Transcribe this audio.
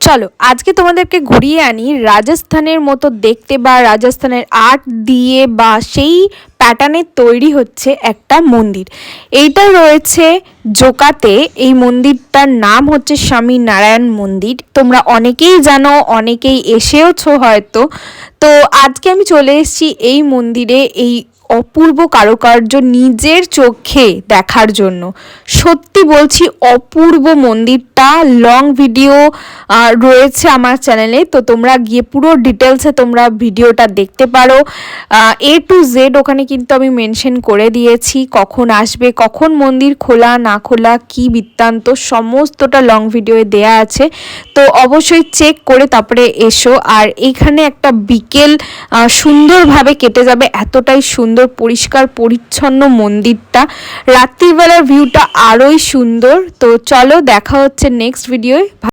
চলো আজকে তোমাদেরকে ঘুরিয়ে আনি রাজস্থানের মতো দেখতে বা রাজস্থানের আর্ট দিয়ে বা সেই প্যাটার্নের তৈরি হচ্ছে একটা মন্দির। এইটা রয়েছে জোকাতে। এই মন্দিরটার নাম হচ্ছে স্বামী নারায়ণ মন্দির। তোমরা অনেকেই জানো, অনেকেই এসেওছো হয়তো। তো আজকে আমি চলে এসেছি এই মন্দিরে এই অপূর্ব কারুকার্য নিজের চোখে দেখার জন্য। সত্যি বলছি অপূর্ব মন্দিরটা। লং ভিডিও রয়েছে আমার চ্যানেলে, তো তোমরা গিয়ে পুরো ডিটেলসে তোমরা ভিডিওটা দেখতে পারো। A to Z ওখানে কিন্তু আমি মেনশন করে দিয়েছি, কখন আসবে, কখন মন্দির খোলা না খোলা, কি বৃত্তান্ত সমস্তটা লং ভিডিওয়ে দেয়া আছে। তো অবশ্যই চেক করে তারপরে এসো। আর এইখানে একটা বিকেল সুন্দরভাবে কেটে যাবে, এতটাই সুন্দর পরিষ্কার পরিচ্ছন্ন মন্দিরটা। রাত্রিবেলার ভিউটা আরোই সুন্দর। তো চলো দেখা হচ্ছে নেক্সট ভিডিওয়।